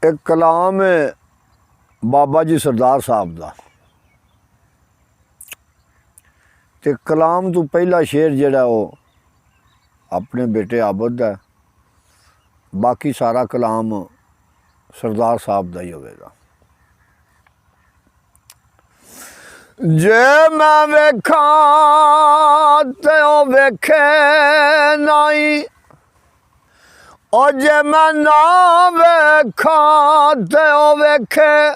एक कलाम है बाबा जी सरदार साहब का। ते कलाम तो पहला शेर जिहड़ा वो अपने बेटे आबद है, बाकी सारा कलाम सरदार साहब का ही होगा। जे मैं वेखा ते ओ वेखे नहीं, और जे मैं ना वेखा ते ओ वेखे,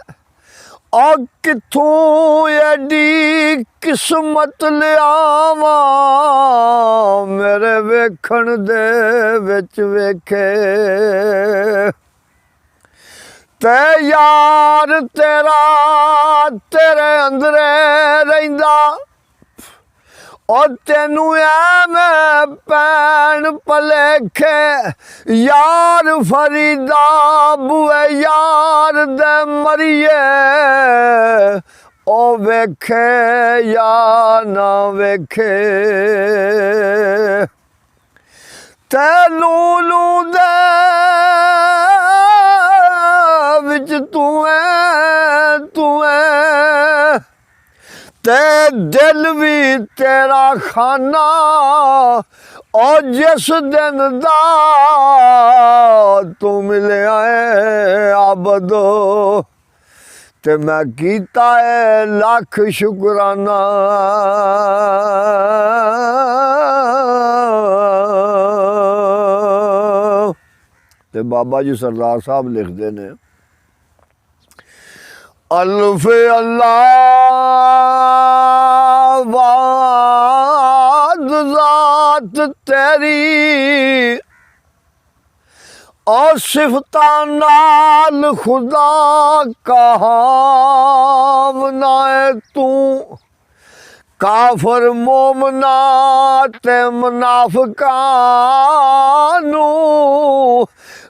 और किथों एडी किस्मत लियावा मेरे वेखण दे विच वेखे। ते यार तेरा तेरे अंदरे रहिंदा, और तेनू एवें पैण भलेखे। यार फरीदा बुए यार दे मरिए, ओ वेखे या ना वेखे। ते लूलू दे विच तू है, ते दिल भी तेरा खाना। और जिस दिन दा तू मिलिया है आबदो, ते मैं कीता है लख शुकराना। ते बाबा जी सरदार साहब लिखते ने, अल्फ अल्लाह वाद ज़ात तेरी, और सिफता नाल खुदा कहा मनाए तू। काफर मोमना ते मुनाफिकां नू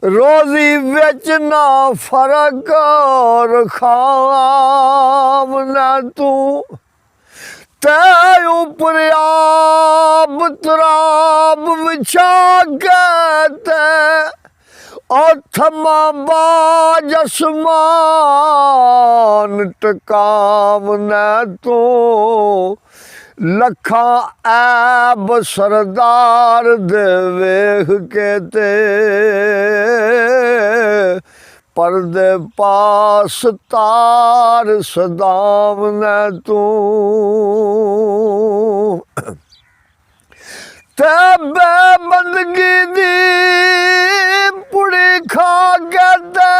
रोज़ी विच ना फर्क रखाव ना तू। ते उपर आब तराब विछा के ते, और थमा बाज आसमान टकाव ना तू। लखा ऐब सरदार दे वेख के ते, पर्दे पास तार सदाव ना तू। ते बेबंदगी दी पुड़ी खा के ते,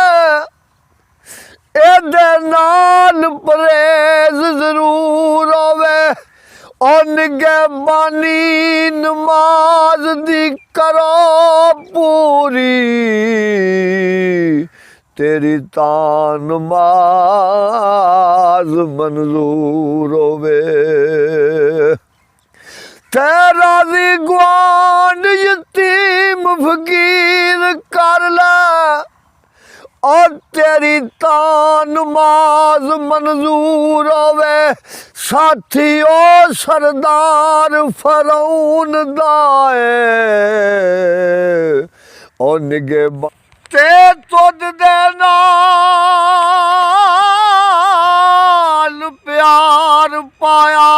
एदे नाल परहेज जरूर होवे। और निगहबानी नमाज दी करो पूरी, तेरी तां नमाज मंजूर होवे। तेरा दी गुआंढ यतीम फकीर कर लै, और तेरी तां नमाज मंजूर होवे। साथी ओ सरदार फरौन दाए, और निगे ते तुद दे नाल प्यार पाया।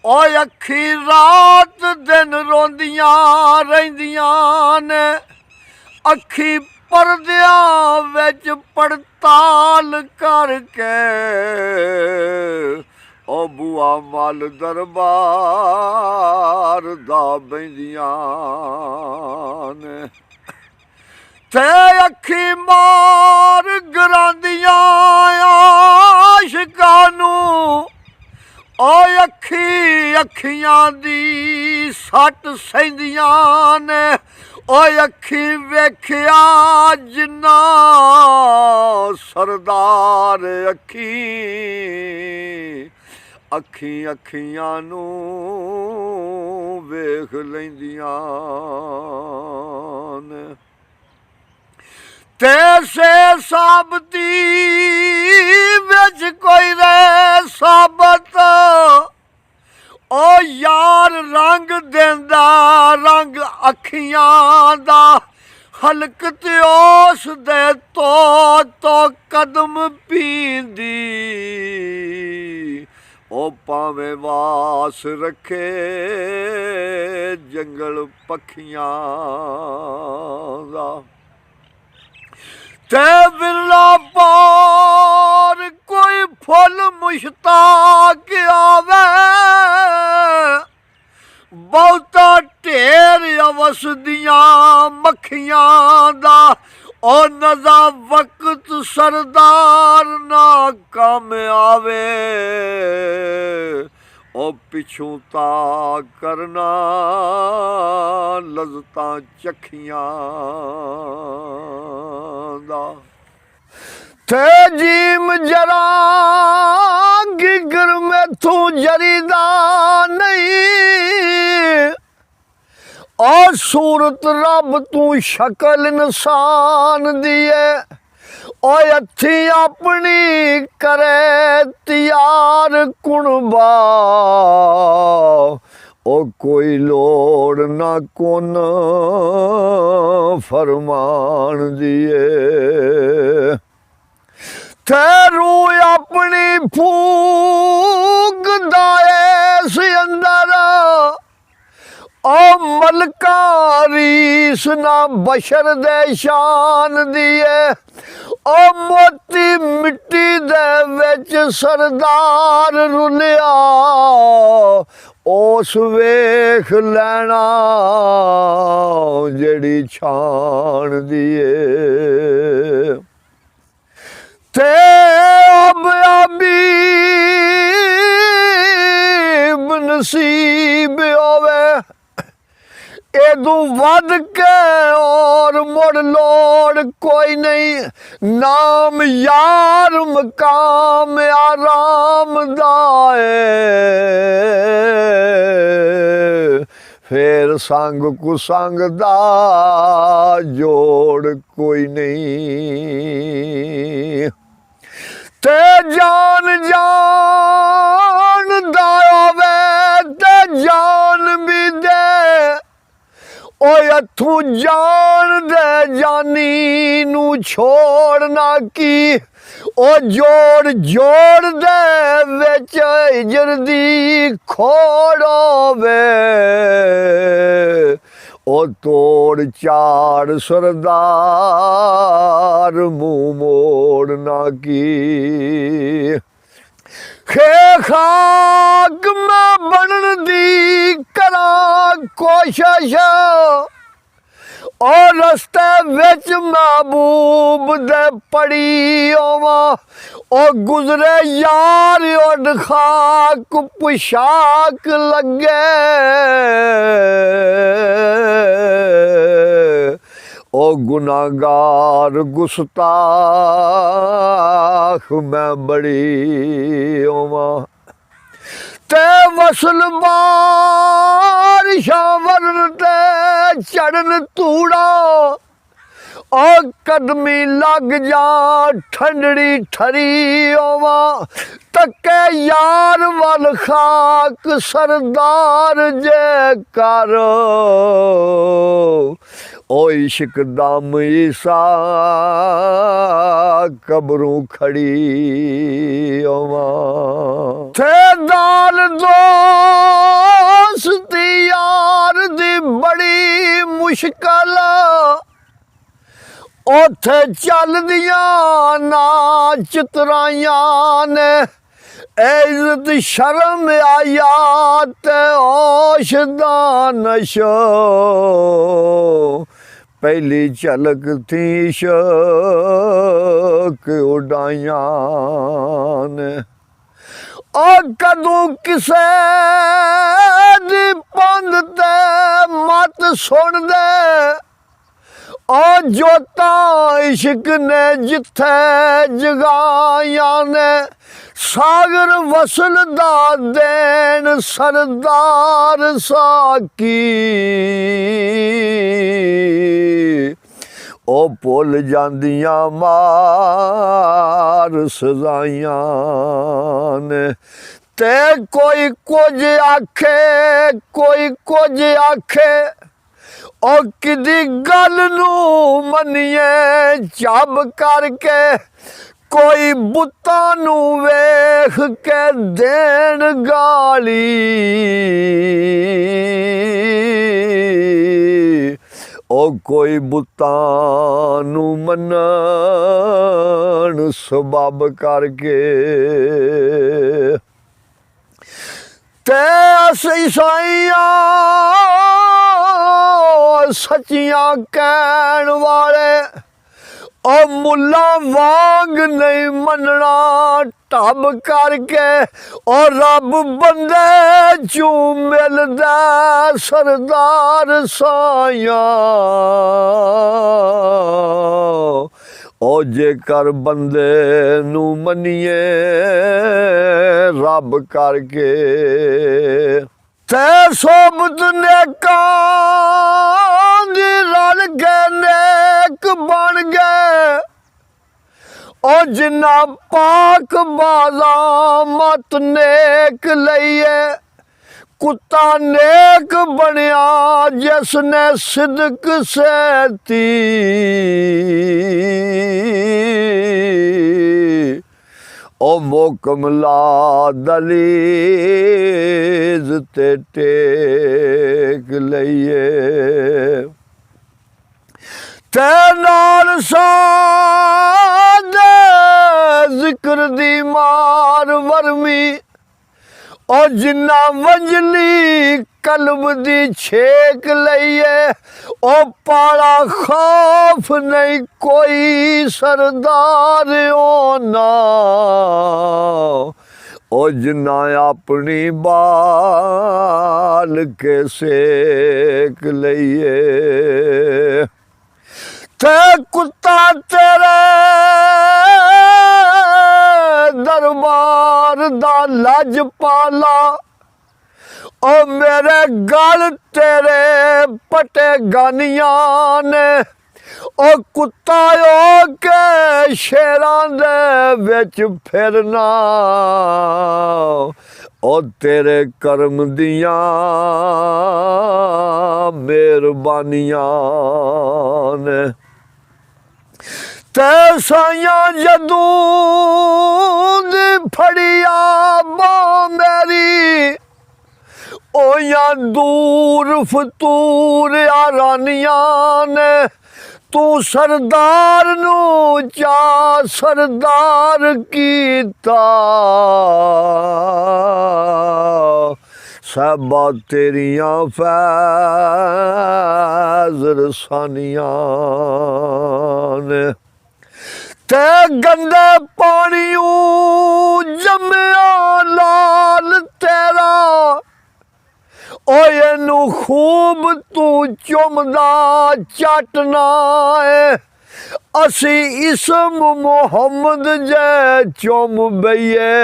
ओ अखी रात दिन रोंदियां रहिंदियां ने, अखी पर्दियां विच पड़ताल करके। ओ बुआ मल दरबार दा बहिंदियां ने, ते अखी मार गरांदियां आशिकां नू। ओ अखी अखियां दी सट सहिंदियां ने, ओ अखी वेख्या जिन्ना सरदार अखी। अखी अखियां नू वेख लैंदियां ने। तैसे साबती विच कोई रह साबत, ओ यार रंग देंदा रंग अखियां दा। ਹਲਕਤ ਉਸ ਦੇ ਤੋਂ ਕਦਮ ਪੀਂਦੀ ਉਹ ਭਾਵੇਂ ਵਾਸ ਰੱਖੇ ਜੰਗਲ ਪੱਖੀਆਂ ਦਾ ਤੇ ਵਿਰਲਾ ਪਾਰ ਕੋਈ ਫੁੱਲ ਮੁਸ਼ਤਾਕ ਆਵੇ ਬਹੁਤਾ ਢੇਰ ਅਵਸ ਦੀਆਂ ਮੱਖੀਆਂ ਦਾ ਉਹ ਨਜ਼ਾ ਵਕਤ ਸਰਦਾਰ ਨਾ ਕੰਮ ਆਵੇ ਉਹ ਪਿਛੋਂ ਤਾ ਕਰਨਾ ਲਜ਼ਤਾਂ ਚੱਖੀਆਂ ਦਾ ਤੇ ਜੀਮ ਜਰਾ ਗਿਗਰ ਮੈਥੋਂ ਜਰੀਦਾ ਨਹੀਂ ਔਰ ਸੂਰਤ ਰੱਬ ਤੂੰ ਸ਼ਕਲ ਇਨਸਾਨ ਦੀ ਏ ਓਏ ਅੱਥੀ ਆਪਣੀ ਕਰੇ ਤਿਆਰ ਕੁਣਬਾ ਉਹ ਕੋਈ ਲੋੜ ਨਾ ਕੋਨ ਫਰਮਾਨ ਦੀ ਏ ਥੇਰੂ ਆਪਣੀ ਫੂਕ ਦਾਇਸ ਅੰਦਰ ਉਹ ਮਲਕਾਰੀਸ ਨਾ ਬਸ਼ਰ ਦੇ ਸ਼ਾਨ ਦੀਏ ਉਹ ਮੋਤੀ ਮਿੱਟੀ ਦੇ ਵਿੱਚ ਸਰਦਾਰ ਰੁਲਿਆ ਉਸ ਵੇਖ ਲੈਣਾ ਜਿਹੜੀ ਛਾਣ ਦੀਏ ਤੇ ਅਬੀ ਨਸੀਬ ਹੋਵੇ ਇਹਦੋਂ ਵੱਧ ਕੇ ਔਰ ਮੁੜ ਲੋੜ ਕੋਈ ਨਹੀਂ ਨਾਮ ਯਾਰ ਮਕਾਮ ਆਰਾਮ ਦਾ ਏ ਫੇਰ ਸੰਗ ਕੁਸੰਗ ਦਾ ਜੋੜ ਕੋਈ ਨਹੀਂ ਤੇ ਜਾਨ ਜਾਨ ਦਾ ਹੋਵੇ ਤੇ ਜਾਨ ਵੀ ਦੇ ਓਏ ਹੱਥੋਂ ਜਾਣ ਦੇ ਜਾਨੀ ਨੂੰ ਛੋੜਨਾ ਕੀ ਉਹ ਜੋੜ ਜੋੜ ਦੇ ਵਿੱਚ ਹਿਜਰ ਦੀ ਖੋੜ ਹੋਵੇ ਉਹ ਤੋੜ ਚਾੜ ਸਰਦਾਰ ਮੂੰਹ ਮੋੜਨਾ ਕੀ ਖੇ ਖਾਕ ਮੈਂ ਬਣਨ ਦੀ ਕਰਾਂ ਕੋਸ਼ਿਸ਼ ਔਰ ਰਸਤੇ ਵਿੱਚ ਮਹਿਬੂਬ ਦੇ ਪੜੀ ਹੋਵਾਂ ਉਹ ਗੁਜ਼ਰੇ ਯਾਰ ਉੱਡ ਖਾਕ ਪੁਸ਼ਾਕ ਲੱਗੇ ਉਹ ਗੁਨਾਹਗਾਰ ਗੁਸਤਾਖ ਮੈਂ ਬੜੀ ਹੋਵਾਂ ਤੇ ਵਸਲ ਬਾਰਿਸ਼ਾਂ ਵਰਨ ਤੇ ਚੜਨ ਧੂੜਾ ਉਹ ਕਦਮੀ ਲੱਗ ਜਾ ਠੰਡੜੀ ਠਰੀ ਹੋਵਾਂ ਤੱਕੇ ਯਾਰ ਵੱਲ ਖਾਕ ਸਰਦਾਰ ਜੇ ਕਰ ਓ ਇਸ਼ਕ ਦਮ ਈਸਾ ਕਬਰੂ ਖੜੀ ਹੋਵਾਂ ਤੇ ਦਾਲ ਦੋਸਤੀ ਯਾਰ ਦੀ ਬੜੀ ਮੁਸ਼ਕਲ ਉੱਥੇ ਚੱਲਦੀਆਂ ਨਾ ਚਿਤਰਾਈਆਂ ਨੇ ਇੱਜ਼ਤ ਸ਼ਰਮ ਆਇਆ ਤੇ ਹੋਸ਼ ਦਾ ਨਸ਼ੋ ਪਹਿਲੀ ਝਲਕ ਥੀ ਇਸ਼ਕ ਉਡਾਈਆਂ ਨੇ ਉਹ ਕਦੋਂ ਕਿਸੇ ਦੀ ਪੰਧ ਤੇ ਮਤ ਸੁਣਦੇ ਉਹ ਜੋਤਾਂ ਇਸ਼ਕ ਨੇ ਜਿੱਥੇ ਜਗਾਈਆਂ ਨੇ ਸਾਗਰ ਵਸਲ ਦਾ ਦੇਣ ਸਰਦਾਰ ਸਾਕੀ ਉਹ ਭੁੱਲ ਜਾਂਦੀਆਂ ਮਾਰ ਸਜ਼ਾਈਆਂ ਨੇ ਤੇ ਕੋਈ ਕੁਝ ਆਖੇ ਕੋਈ ਕੁਝ ਆਖੇ ओ किदी गल नू मनिए चब करके कोई बुत्ता नू वेख के देन गाली ओ कोई बुत्ता नू मनन सबब करके ते अस ईसाइयां सच्चियां कहन वाले ओ मुल्ला वांग नहीं मनना ढब करके और रब बंदे चू मिलदा सरदार साया ओ जेकर बंदे नू मनिए रब करके ते सोबत नेकां दी रल के नेक बन गए ओ जिन्ना पाक बाजा मत नेक लइए कुत्ता नेक बनया जिसने सिदक सहती ओ मोकमला दलीज ते टेक लइए ते नाल साद जिक्र दी मार वरमी ओ जिन्ना वंजली कल्ब दी छेक लइए ओ पाड़ा खौफ नहीं कोई सरदार होना ओ जिन्ना अपनी बाल के सेक लइए ते कुत्ता तेरे दरबार दा लज पाला ओ मेरे गल तेरे पटे गानियां ने ओ कुत्ता ओ के शेरां दे विच फिरना ओ तेरे करम दियां मेहरबानियां ने ते साइयां जदूं दी फड़िया बां मेरी ओ या दूर फतूर आरानियां ने तू सरदार नू चा सरदार कीता सबा तेरियां फैज़ रसानियां ने ते गंदे पानियों जम्मिया लाल तेरा ओ इनू खूब तू चुमदा चटना है असी इसम मोहम्मद जे चुम बइए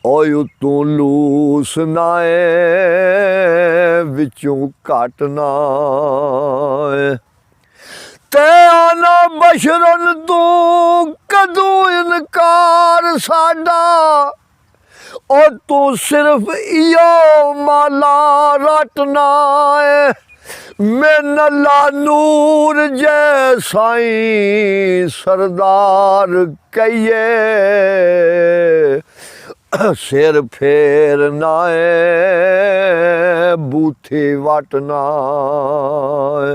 ओय तू लूस नाए विचों काटना ते आना बशरन तू कदू इनकार साडा ओ तू सिर्फ इयो माला रटना है मैं नल्ला नूर जैसाई सरदार कहिए सिर फेरना है बूथी वटना है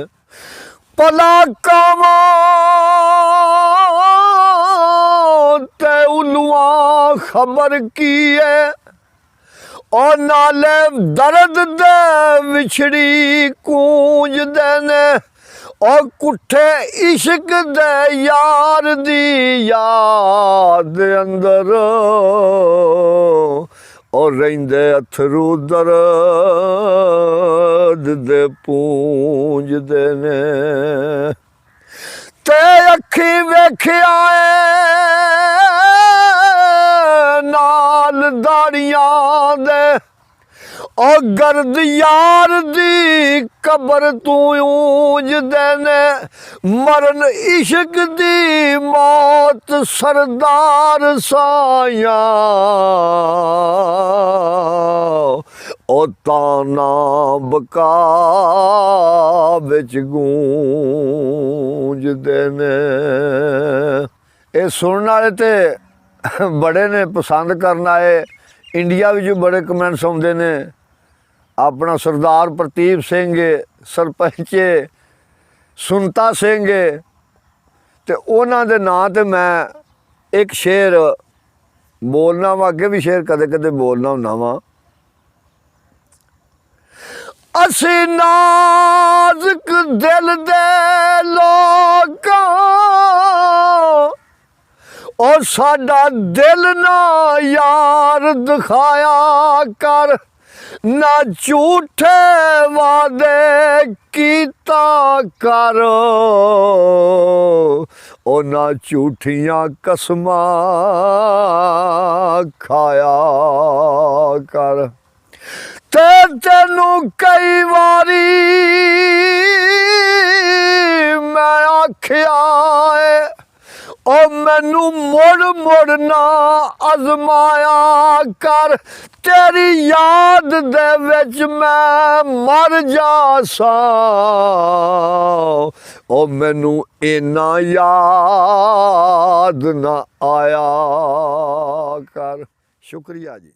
पला कावा ते उलुआ खबर की है और नाले दर्द दे विछड़ी कूंज देने और कुठे इश्क दे यार दी याद अंदर और रहिंदे अथरू दर्द दे पूंज देने ते अखी वेखिया नाल दाड़ियां दे ओ गर्द यार दी कबर तू ऊंज देने मरन इश्क दी मौत सरदार साया ਉਹ ਤਾਨਾ ਬਕਾ ਵਿੱਚ ਗੂੰਜਦੇ ਨੇ। ਇਹ ਸੁਣਨ ਵਾਲੇ ਤੇ ਬੜੇ ਨੇ, ਪਸੰਦ ਕਰਨ ਆਏ। ਇੰਡੀਆ ਵਿੱਚ ਬੜੇ ਕਮੈਂਟਸ ਆਉਂਦੇ ਨੇ। ਆਪਣਾ ਸਰਦਾਰ ਪ੍ਰਦੀਪ ਸਿੰਘ ਸਰਪੰਚ ਸੁਨਤਾ ਸਿੰਘ ਤੇ ਉਹਨਾਂ ਦੇ ਨਾਂ ਤੇ ਮੈਂ ਇੱਕ ਸ਼ੇਰ ਬੋਲਣਾ ਵਾ, ਅੱਗੇ ਵੀ ਸ਼ੇਰ ਕਦੇ ਕਦੇ ਬੋਲਣਾ ਹੁੰਦਾ ਵਾ। ਅਸੀਂ ਨਾਜ਼ੁਕ ਦਿਲ ਦੇ ਲੋਕਾਂ, ਉਹ ਸਾਡਾ ਦਿਲ ਨਾ ਯਾਰ ਦਿਖਾਇਆ ਕਰ, ਨਾ ਝੂਠੇ ਵਾਅਦੇ ਕੀਤਾ ਕਰ, ਉਹ ਨਾ ਝੂਠੀਆਂ ਕਸਮਾਂ ਖਾਇਆ ਕਰ। ਤੇ ਤੈਨੂੰ ਕਈ ਵਾਰੀ ਮੈਂ ਆਖਿਆ ਏ, ਉਹ ਮੈਨੂੰ ਮੁੜ ਮੁੜ ਨਾ ਅਜ਼ਮਾਇਆ ਕਰ, ਤੇਰੀ ਯਾਦ ਦੇ ਵਿੱਚ ਮੈਂ ਮਰ ਜਾਸਾਂ, ਉਹ ਮੈਨੂੰ ਇੰਨਾ ਯਾਦ ਨਾ ਆਇਆ ਕਰ। ਸ਼ੁਕਰੀਆ ਜੀ।